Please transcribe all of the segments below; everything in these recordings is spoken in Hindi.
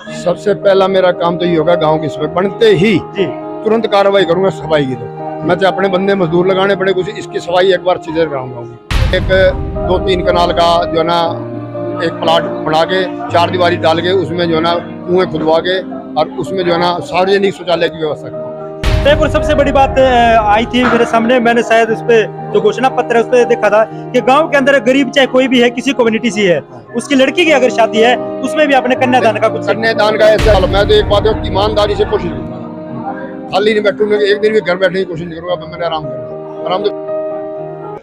सबसे पहला मेरा काम तो ये होगा, गांव की सफाई बनते ही जी तुरंत कार्रवाई करूंगा सफाई की। तो मैं चाहे अपने बंदे मजदूर लगाने पड़े, कुछ इसकी सफाई एक बार अच्छी से कराऊंगा। एक 2-3 कनाल का जो है ना एक प्लाट बना के 4 दीवारी डाल के उसमें जो है ना कुएं खुदवा के और उसमें जो है ना सार्वजनिक शौचालय की व्यवस्था करूँ। एक और सबसे बड़ी बात आई थी मेरे सामने, मैंने शायद उस पे जो घोषणा पत्र है उस पे देखा था कि गांव के अंदर गरीब चाहे कोई भी है, किसी कम्युनिटी से है, उसकी लड़की की अगर शादी है उसमें भी आपने कन्यादान का कुछ कन्यादान का ऐसा मैं तो एक बात है, ईमानदारी से कोशिश करूंगा, खाली नहीं बैठूंगा, एक दिन भी घर बैठने की कोशिश नहीं करूंगा। मैंने आराम करूंगा, आराम से।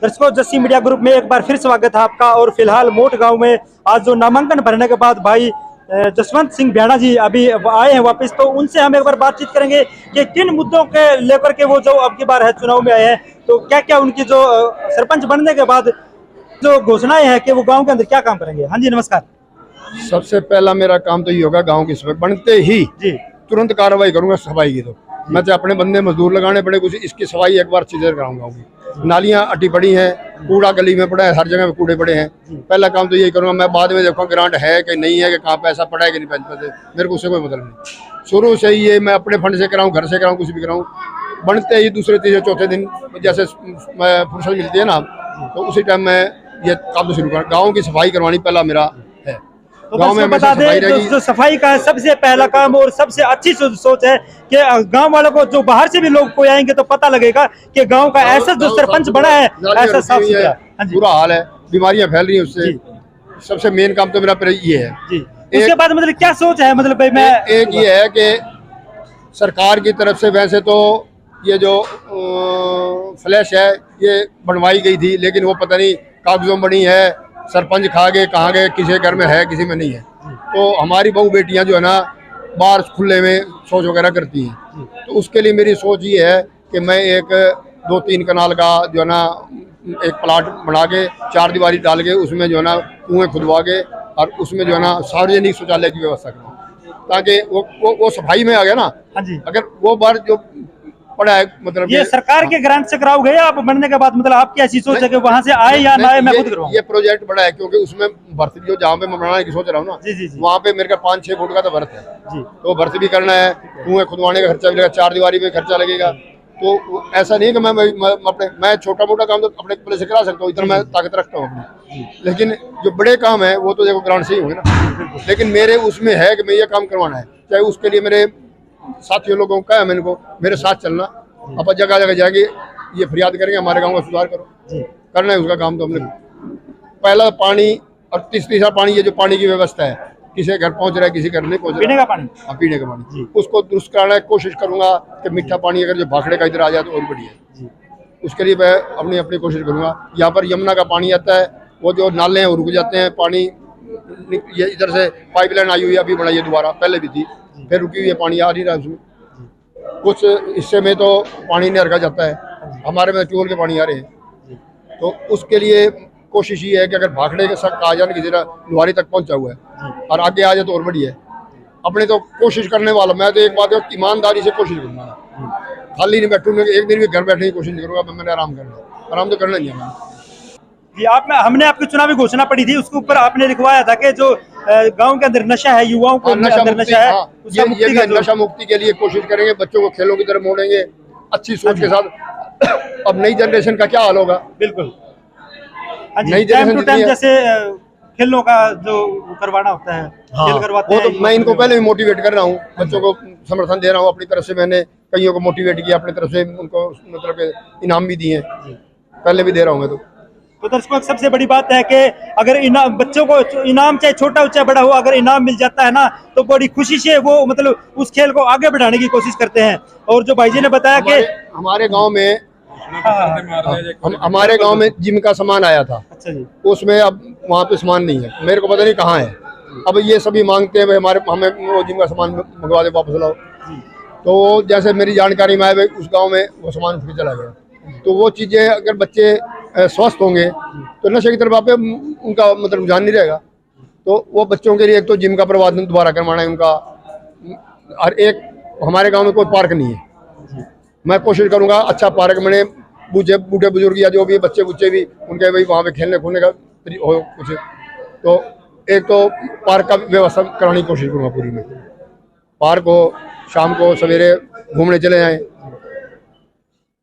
दर्शकों, जस्सी मीडिया ग्रुप में एक बार फिर स्वागत है आपका। और फिलहाल मोट गांव में आज जो नामांकन भरने के बाद भाई जसवंत सिंह भ्याणा जी अभी आए हैं वापस, तो उनसे हम एक बार बातचीत करेंगे कि किन मुद्दों के लेकर के वो जो अब की बार है चुनाव में आए हैं, तो क्या क्या उनकी जो सरपंच बनने के बाद जो घोषणाएं हैं कि वो गांव के अंदर क्या काम करेंगे। हाँ जी, नमस्कार। सबसे पहला मेरा काम तो ये होगा, गांव की सफाई बनते ही जी तुरंत कार्रवाई करूंगा सफाई की। तो मैं चाहे अपने बंदे मजदूर लगाने पड़े, कुछ इसकी सफाई एक बार अच्छी से कराऊंगा। नालियां अटी पड़ी हैं, कूड़ा गली में पड़ा है, हर जगह पे कूड़े पड़े हैं। पहला काम तो यही करूंगा। मैं बाद में देखूंगा ग्रांट है कि नहीं है, कि कहाँ पैसा पड़ा है कि नहीं पैसे, मेरे को उससे कोई मतलब नहीं। शुरू से ही ये मैं अपने फंड से कराऊं, घर से कराऊं, कुछ भी कराऊं, बनते ही दूसरे तीसरे चौथे दिन जैसे फुर्सत मिलती है ना, तो उसी टाइम मैं ये काम तो शुरू करूँ। गाँव की सफाई करवानी पहला मेरा है। तो गांव में बता दें जो सफाई का सबसे पहला काम और सबसे अच्छी सोच है कि गांव वालों को, जो बाहर से भी लोग कोई आएंगे तो पता लगेगा कि गांव का ऐसा जो सरपंच बना है ऐसा साफ सुथरा। बुरा हाल है, बीमारियां फैल रही है उससे। सबसे मेन काम तो मेरा ये है जी। उसके बाद मतलब क्या सोच है, मतलब भाई मैं एक ये है कि सरकार की तरफ से वैसे तो ये जो फ्लैश है ये बनवाई गई थी, लेकिन वो पता नहीं कागजों में बनी है, सरपंच खा गए, कहाँ गए, किसी घर में है किसी में नहीं है। तो हमारी बहू बेटियां जो है ना बाहर खुले में शौच वगैरह करती हैं, तो उसके लिए मेरी सोच ये है कि मैं एक 2-3 कनाल का जो है ना एक प्लाट बना के 4 दीवारी डाल के उसमें जो है ना कुएं खुदवा के और उसमें जो है ना सार्वजनिक शौचालय की व्यवस्था करूँ, ताकि वो सफाई में आ गया ना। हाँ जी। अगर वो बार जो पड़ा है, मतलब ये सरकार के ग्रांट से कराओगे आप बनने के बाद, मतलब आपकी ऐसी सोच है कि वहां से आए या ना आए मैं खुद करवाऊं? ये प्रोजेक्ट बड़ा है क्योंकि उसमें भर्ती जो जहाँ पे मैं बनाने की सोच रहा हूँ ना, जी। वहाँ पे मेरे का 5-6 फुट का तो भर्त है जी। तो भर्ती भी करना है, कुएं खुदवाने का खर्चा भी लगेगा, 4 दीवारी पे खर्चा लगेगा। तो ऐसा नहीं कि मैं छोटा मोटा काम तो अपने पहले से करा सकता हूँ, इतना मैं ताकत रखता हूँ अपनी, लेकिन जो बड़े काम है वो तो देखो ग्रांट से ही होंगे ना। लेकिन मेरे उसमें है कि मैं ये काम करवाना है, चाहे उसके लिए मेरे साथियों लोगों का है, मैंने को मेरे साथ चलना, अपन जगह जगह जाके ये फरियाद करेंगे हमारे गांव का सुधार करो, करना है उसका काम। तो हमने पहला पानी और तीसरा पानी, ये जो पानी की व्यवस्था है, किसी घर पहुंच रहा है किसी घर नहीं पहुंच रहा, पीने का पानी, हाँ पीने का पानी, उसको दुरुस्त कराना है। कोशिश करूंगा कि मीठा पानी अगर जो भाखड़े का इधर आ जाए तो और बढ़िया, उसके लिए मैं अपनी कोशिश करूंगा। यहाँ पर यमुना का पानी आता है, वो जो नाले हैं वो रुक जाते हैं, पानी ये इधर से पाइपलाइन आई हुई है, अभी बनाई है दोबारा, पहले भी थी, फिर रुकी हुई है, पानी आ नहीं रहा उसमें। कुछ हिस्से में तो पानी नहीं रखा जाता है, हमारे में ट्यूबवेल के पानी आ रहे हैं। तो उसके लिए कोशिश ये है कि अगर भाखड़े के साथ आ जाने की जरा लुहारी तक पहुंचा हुआ है और आगे आ जाए तो और बढ़िया है। अपने तो कोशिश करने वाला, मैं तो एक बात है, ईमानदारी से कोशिश करूंगा, खाली नहीं बैठूंगा, एक दिन भी घर बैठने की कोशिश नहीं करूंगा। मैंने आराम करना, आराम तो करना ही है जी। हमने आपकी चुनावी घोषणा पड़ी थी, उसके ऊपर आपने लिखवाया था कि जो गांव के अंदर नशा है, युवाओं को नशा है, ये नशा मुक्ति के लिए कोशिश करेंगे, बच्चों को खेलों की तरफ मोड़ेंगे अच्छी सोच के साथ। अब नई जनरेशन का क्या हाल होगा? बिल्कुल नई जनरेशन जैसे खेलों का जो करवाना होता है, खेल करवाते हैं, वो तो मैं इनको पहले भी मोटिवेट कर रहा हूँ, बच्चों को समर्थन दे रहा हूँ अपनी तरफ से। मैंने कईयों को मोटिवेट किया अपनी तरफ से, उनको मतलब इनाम भी दिए, पहले भी दे रहा हूँ मैं। तो दर्शकों, सबसे बड़ी बात है कि अगर इनाम, बच्चों को इनाम चाहे छोटा हो चाहे बड़ा हो, अगर इनाम मिल जाता है ना तो बड़ी खुशी से वो मतलब उस खेल को आगे बढ़ाने की कोशिश करते हैं। और जो भाई जी ने बताया कि हमारे गांव में जिम का सामान आया था, अच्छा जी, उसमें अब वहाँ पे सामान नहीं है, मेरे को पता नहीं कहाँ है। अब ये सभी मांगते हैं भाई हमें वो जिम का सामान मंगवा दे, वापस लाओ। तो जैसे मेरी जानकारी में आए, उस गाँव में वो सामान उठ के चला गया। तो वो चीजें, अगर बच्चे स्वस्थ होंगे तो नशे की तरफ आप उनका मतलब रुझान नहीं रहेगा। तो वो बच्चों के लिए एक तो जिम का प्रबंधन दोबारा करवाना है उनका। और एक हमारे गांव में कोई पार्क नहीं है, मैं कोशिश करूंगा अच्छा पार्क बने, बूढ़े बुजुर्ग या जो भी बच्चे भी उनके भाई वहाँ पे खेलने कूदने का हो कुछ। तो एक तो पार्क का व्यवस्था कराने की कोशिश करूँगा पूरी में। पार्क हो, शाम को सवेरे घूमने चले जाएं।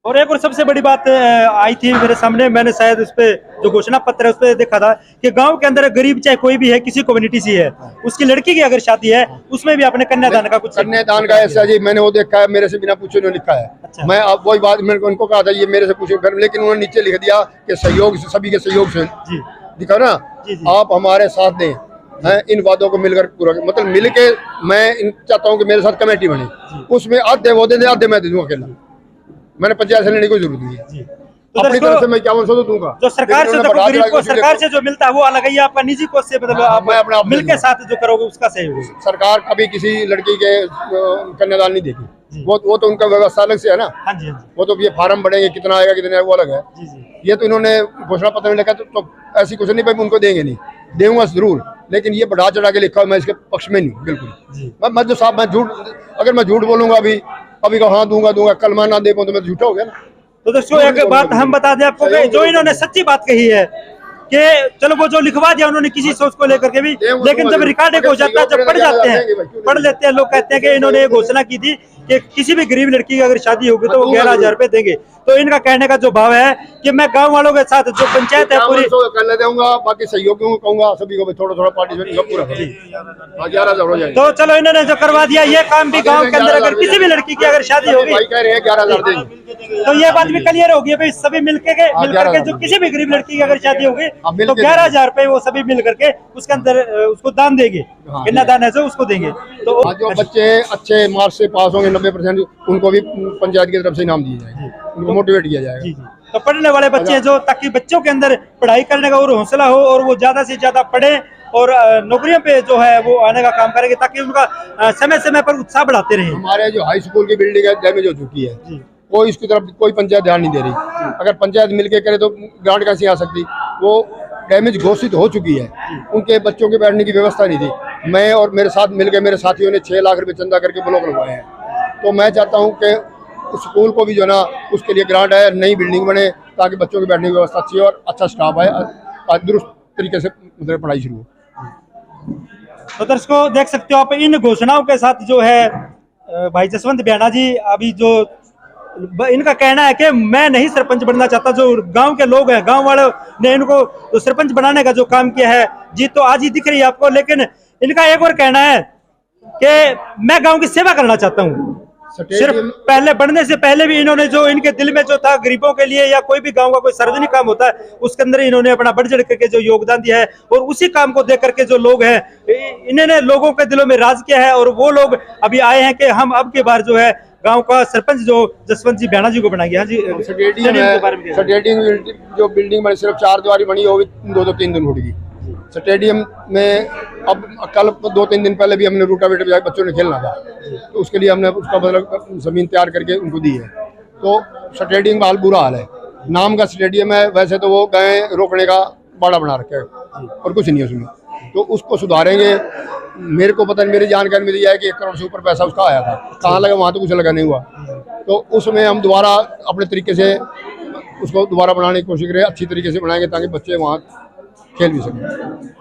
और एक और सबसे बड़ी बात आई थी मेरे सामने, मैंने शायद उस पे जो घोषणा पत्र है उस पे देखा था कि गांव के अंदर गरीब चाहे कोई भी है, किसी कम्युनिटी से है, उसकी लड़की की अगर शादी है उसमें भी आपने कन्यादान का कुछ कन्यादान का ऐसा जी मैंने वो देखा है, मेरे से बिना पूछे उन्होंने लिखा है। अच्छा। मैं अब वही बात मैंने उनको कहा था ये मेरे से पूछे, लेकिन उन्होंने नीचे लिख दिया कि सहयोग से, सभी के सहयोग से जी दिखा ना, जी। आप हमारे साथ दें, हैं इन वादों को मिलकर पूरा, मतलब मिल के मैं चाहता हूँ कि मेरे साथ कमेटी बने, उसमें आधे वो दे, आधे मैं दे दूँ अकेला। मैंने पंचायत से लेने की कोई जरूरत नहीं है। तो अपनी तरफ से मैं 5100 दूंगा। जो सरकार से, देखो गरीब को सरकार से जो मिलता है वो अलग है, ये आपका निजी कोष से, मतलब आप मैं अपना मिलके साथ जो करोगे उसका सहयोग है। सरकार कभी किसी लड़की के कन्यादान नहीं देगी, वो तो उनका व्यवस्था अलग से है ना। हाँ जी, हाँ जी। वो तो ये फार्म बढ़ेंगे, कितना आएगा कितना वो अलग है। जी जी। ये तो इन्होंने घोषणा पत्र में लिखा, तो ऐसी कुछ नहीं भाई उनको देंगे नहीं, देंगे जरूर, लेकिन ये बढ़ा चढ़ा के लिखा, मैं इसके पक्ष में नहीं बिल्कुल। मैं जो साहब मैं झूठ, अगर मैं झूठ बोलूंगा अभी को हाँ दूंगा कल मैं ना दे पाऊँ तो मैं झूठा हो गया ना। तो दोस्तों एक बात हम बता दें आपको कि जो इन्होंने सच्ची बात कही है कि चलो वो जो लिखवा दिया उन्होंने किसी सोच को लेकर के भी, लेकिन जब रिकॉर्ड हो जाता है, जब पढ़ जाते हैं, पढ़ लेते हैं लोग, कहते हैं कि इन्होंने ये घोषणा की थी कि किसी भी गरीब लड़की की अगर शादी होगी तो वो 11,000 रुपए देंगे। तो इनका कहने का जो भाव है कि मैं गांव वालों के साथ जो पंचायत है पूरी कर ले दूंगा, बाकी सहयोगियों को कहूंगा सभी को थोड़ा थोड़ा पार्टिसिपेट पूरा 11,000 हो जाएगा। तो चलो इन्होंने जो करवा दिया, ये काम भी गांव के अंदर अगर किसी भी लड़की की अगर शादी होगी, भाई कह रहे हैं 11,000 देंगे, तो ये बात भी क्लियर होगी भाई, सभी मिलकर के जो किसी भी गरीब लड़की की अगर शादी होगी तो 11,000 रुपए वो सभी मिल करके उसके अंदर उसको दान देंगे, कन्यादान है जो उसको देंगे। तो जो बच्चे अच्छे मार्क्स से पास होंगे 90%, उनको भी पंचायत की तरफ से इनाम दिए जाएंगे, उनको मोटिवेट किया जाएगा। जी जी। तो पढ़ने वाले बच्चे जो, ताकि बच्चों के अंदर पढ़ाई करने का और हौसला हो और वो ज्यादा से ज्यादा पढ़े और नौकरियों पे जो है वो आने का काम करेंगे, ताकि उनका समय समय पर उत्साह बढ़ाते रहे। हमारे जो हाई स्कूल की बिल्डिंग है डैमेज हो चुकी है, कोई इसकी तरफ कोई पंचायत ध्यान नहीं दे रही। अगर पंचायत मिलके करे तो ग्रांट कैसे आ सकती, वो डैमेज घोषित हो चुकी है, उनके बच्चों के बैठने की व्यवस्था नहीं थी। मैं और मेरे साथ मिलकर मेरे साथियों ने 6 लाख रुपए चंदा करके ब्लॉक लगवाए हैं। तो मैं चाहता हूं कि स्कूल को भी जो है ना उसके लिए ग्रांट है, नई बिल्डिंग बने ताकि बच्चों की बैठने की व्यवस्था अच्छी हो और अच्छा स्टाफ है, दुरुस्त तरीके से मतलब पढ़ाई शुरू हो। तो दर्शकों देख सकते हो आप, इन घोषणाओं के साथ जो है भाई जसवंत बियाणा जी, अभी जो इनका कहना है कि मैं नहीं सरपंच बनना चाहता, जो गांव के लोग हैं, गांव वालों ने इनको तो सरपंच बनाने का जो काम किया है, जीत तो आज ही दिख रही है आपको, लेकिन इनका एक और कहना है कि मैं गांव की सेवा करना चाहता हूँ। सिर्फ पहले बनने से पहले भी इन्होंने जो इनके दिल में जो था गरीबों के लिए या कोई भी गांव का कोई सार्वजनिक काम होता है उसके अंदर इन्होंने अपना बढ़ चढ़ करके जो योगदान दिया है, और उसी काम को देख करके जो लोग हैं इन्होंने लोगों के दिलों में राज किया है, और वो लोग अभी आए हैं कि हम अब की बार जो है गांव का सरपंच जो जसवंत जी बियाणा जी को बनाएंगे। हाँ जी, स्टेडियम जो बिल्डिंग बनी सिर्फ 4 दीवारी बनी होगी, 2-3 दिन उठ गई। स्टेडियम में अब कल 2-3 दिन पहले भी हमने रूटावेटर बजाय बच्चों ने खेलना था, तो उसके लिए हमने उसका मतलब जमीन तैयार करके उनको दी है। तो स्टेडियम का हाल बुरा हाल है, नाम का स्टेडियम है, वैसे तो वो गाय रोकने का बाड़ा बना रखा है और कुछ नहीं है उसमें, तो उसको सुधारेंगे। मेरे को पता नहीं, मेरी जानकारी में दिया है कि 1 करोड़ से ऊपर पैसा उसका आया था, कहाँ लगा वहाँ तो कुछ लगा नहीं हुआ। तो उसमें हम दोबारा अपने तरीके से उसको दोबारा बनाने की कोशिश करें, अच्छी तरीके से बनाएंगे ताकि बच्चे वहाँ खेल भी सकें।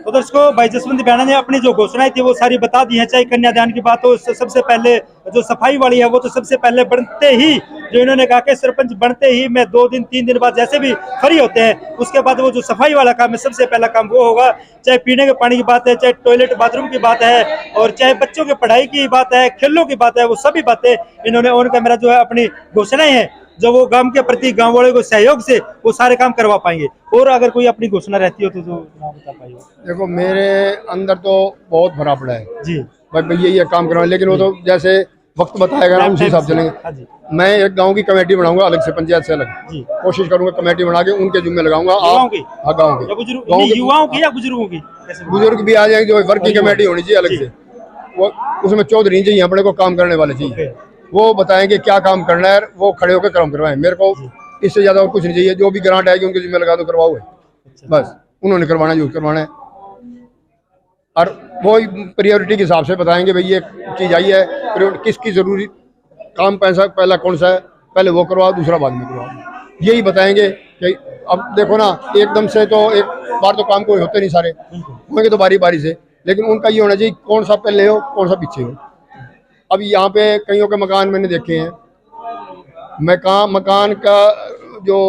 तो दर्शकों भाई जसवंत बियाणा ने अपनी जो घोषणाएं थी वो सारी बता दी है, चाहे कन्यादान की बात हो, सबसे पहले जो सफाई वाली है वो तो सबसे पहले बनते ही जो इन्होंने कहा कि सरपंच बनते ही मैं 2 दिन 3 दिन बाद जैसे भी फ्री होते हैं उसके बाद वो जो सफाई वाला काम है सबसे पहला काम वो होगा। चाहे पीने के पानी की बात है, चाहे टॉयलेट बाथरूम की बात है, और चाहे बच्चों की पढ़ाई की बात है, खेलों की बात है, वो सभी बातें इन्होंने ऑन कैमरा जो है अपनी घोषणाएं हैं जो वो गांव के प्रति गांव वालों को सहयोग से वो सारे काम करवा पाएंगे। और अगर कोई अपनी घोषणा रहती हो तो जो बता पाइए। देखो मेरे अंदर तो बहुत भरा पड़ा है जी भाई भैया ये काम करवाए, लेकिन वो तो जैसे वक्त बताएगा ना उसी हिसाब से चलेंगे। मैं एक गांव की कमेटी बनाऊंगा अलग से, पंचायत से अलग जी, कोशिश करूंगा कमेटी बना के उनके जिम्मे लगाऊंगा। गांव की युवाओं की या बुजुर्गों की? बुजुर्ग भी आ जाएंगे, जो वर्ग की कमेटी होनी चाहिए अलग से, वो उसमें चौधरी चाहिए अपने को, काम करने वाले चाहिए, वो बताएंगे क्या काम करना है, वो खड़े होकर काम करवाएं। मेरे को इससे ज्यादा और कुछ नहीं चाहिए, जो भी ग्रांट आएगी उनके जिम्मे लगा दो, करवाओ बस, उन्होंने करवाना जो करवाना है, और वो प्रायोरिटी के हिसाब से बताएंगे भाई ये चीज आई है, किसकी जरूरी काम पैसा पहला कौन सा है, पहले वो करवाओ, दूसरा बाद में करवाओ। यही बताएंगे कि अब देखो ना, एकदम से तो एक बार तो काम कोई होते नहीं, सारे होंगे तो बारी बारी से, लेकिन उनका ये होना चाहिए कौन सा पहले हो कौन सा पीछे हो। अब यहाँ पे कईयों के मकान मैंने देखे हैं, मकान का जो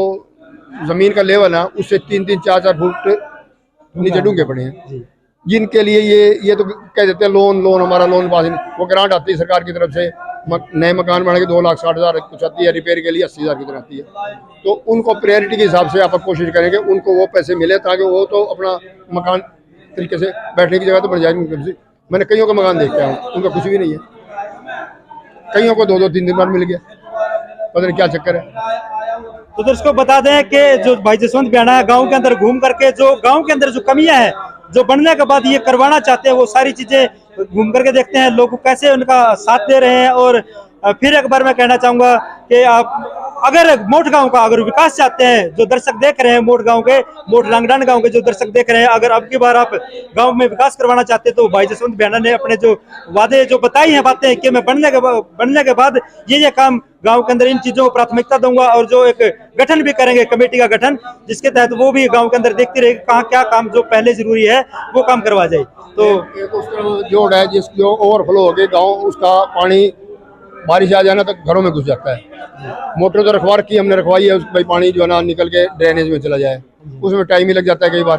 जमीन का लेवल है उससे 3-3, 4-4 फुट नीचे डूंगे पड़े हैं, जिनके लिए ये तो कह देते हैं लोन हमारा लोन पास नहीं। वो ग्रांट आती है सरकार की तरफ से, नए मकान बना के 2,60,000 कुछ आती है, रिपेयर के लिए 80,000 की तरह आती है। तो उनको प्रायोरिटी के हिसाब से आप कोशिश करेंगे उनको वो पैसे मिले, ताकि वो तो अपना मकान तरीके से बैठने की जगह तो बन जाएगी। मैंने कईयों का मकान देख के आया, उनका कुछ भी नहीं है, कईयों को 2-2, 3 दिन बाद मिल गया, पता नहीं क्या चक्कर है। तो दर्शकों बता दें कि जो भाई जसवंत बियाणा गांव के अंदर घूम करके जो गांव के अंदर जो कमियां हैं, जो बनने के बाद ये करवाना चाहते हैं, वो सारी चीजें घूम करके देखते हैं, लोग कैसे उनका साथ दे रहे हैं। और फिर एक बार मैं कहना चाहूंगा कि आप अगर मोट गांव का अगर विकास चाहते हैं, जो दर्शक देख रहे हैं मोट गांव के, मोट लांगडान गांव के जो दर्शक देख रहे हैं, अगर अब की बार आप गांव में विकास करवाना चाहते हैं तो भाई जसवंत बियाणा ने अपने जो वादे जो बताई हैं बातें कि मैं बनने के बाद ये काम गांव के अंदर इन चीजों को प्राथमिकता दूंगा, और जो एक गठन भी करेंगे कमेटी का गठन, जिसके तहत वो भी गांव के अंदर देखती रहेगी कहाँ क्या काम जो पहले जरूरी है वो काम करवा जाए। तो एक उस तरफ जोड़ है जिस जो ओवरफ्लो हो गए गाँव, उसका पानी बारिश आ जाना तक घरों में घुस जाता है। मोटर तो रखवा रखी हमने रखवाई है, भाई पानी जो है ना निकल के ड्रेनेज में चला जाए, उसमें टाइम ही लग जाता है कई बार।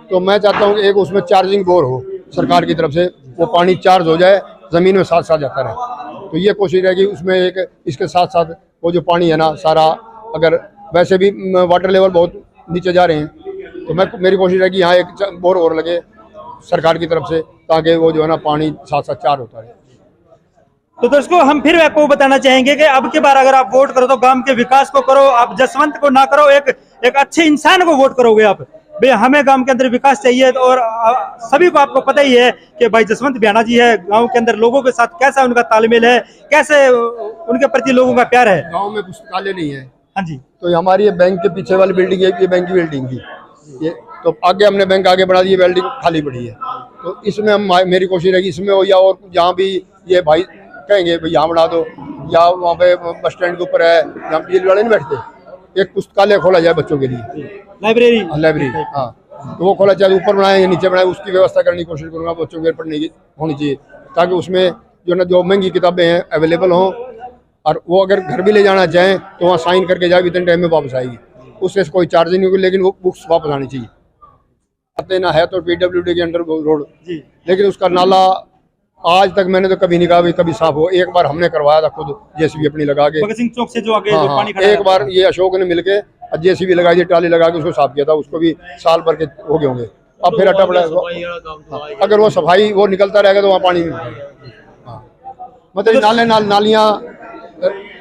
तो मैं चाहता हूँ कि एक उसमें चार्जिंग बोर हो सरकार की तरफ से, वो पानी चार्ज हो जाए, जमीन में साथ साथ जाता रहे। तो ये कोशिश रहेगी उसमें एक, इसके साथ साथ वो जो पानी है ना सारा, अगर वैसे भी वाटर लेवल बहुत नीचे जा रहे हैं, तो मेरी कोशिश रहेगी यहाँ एक बोर और लगे सरकार की तरफ से, ताकि वो जो है ना पानी साथ साथ चार्ज होता रहे। तो दोस्तों हम फिर आपको बताना चाहेंगे कि अब की बार अगर आप वोट करो तो गांव के विकास को करो, आप जसवंत को ना करो, एक अच्छे इंसान को वोट करोगे आप। भाई हमें गांव के अंदर विकास चाहिए, और सभी को आपको पता ही है कि भाई जसवंत बियाणा जी है, गांव के अंदर लोगों के साथ कैसा उनका तालमेल है, कैसे उनके प्रति लोगों का प्यार है। गाँव में पुस्तकालय नहीं है। हाँ जी। तो हमारी ये बैंक के पीछे वाली बिल्डिंग है, ये बैंक की बिल्डिंग थी, ये तो आगे हमने बैंक आगे बढ़ा दी, ये बिल्डिंग खाली पड़ी है। तो इसमें हम, मेरी कोशिश रहेगी इसमें हो, या और जहाँ भी ये भाई कहेंगे भाई यहाँ बना दो, या वहाँ पे बस स्टैंड के ऊपर है जहाँ बिजली वाले नहीं बैठते, एक पुस्तकालय खोला जाए बच्चों के लिए, लाइब्रेरी हाँ, तो वो खोला जाए, ऊपर बनाए या नीचे बनाए, उसकी व्यवस्था करने की कोशिश करूँगा, बच्चों के पढ़ने की होनी चाहिए, ताकि उसमें जो ना जो महंगी किताबें हैं अवेलेबल हों, और वो अगर घर भी ले जाना चाहें तो वहाँ साइन करके जाए, इतने टाइम में वापस आएगी, उससे कोई चार्ज नहीं होगी, लेकिन वो बुक्स वापस आनी चाहिए। आते ना है तो PWD के अंडर रोड, लेकिन उसका नाला आज तक मैंने तो कभी नहीं कहा कभी साफ हो। एक बार हमने करवाया था खुद, JCB अपनी लगा के, भगत सिंह चौक से जो आगे हाँ, जो पानी खड़ा एक बार ये अशोक ने मिलके JCB लगाई थी, टाली लगा के उसको साफ किया था, उसको भी साल भर के हो गए होंगे। अब फिर अट्टा पड़ा, अगर वो सफाई वो निकलता रहेगा तो वहाँ पानी मतलब नालियाँ,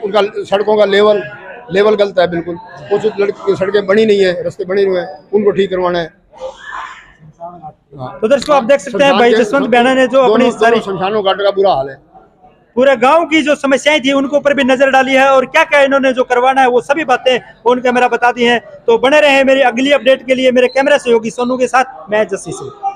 उनका सड़कों का लेवल गलत है बिल्कुल, कुछ सड़कें बनी नहीं है, रास्ते बने हुए हैं, उनको ठीक करवाना है। तो दर्शकों आप देख सकते हैं भाई जसवंत बियाणा ने जो अपनी सारी शमशानों घाट का बुरा हाल है, पूरे गांव की जो समस्याएं थी उनको ऊपर भी नजर डाली है, और क्या क्या इन्होंने जो करवाना है वो सभी बातें फोन कैमरा बता दी हैं। तो बने रहे मेरी अगली अपडेट के लिए मेरे कैमरा सहयोगी सोनू के साथ, मैं जस्सी सिंह।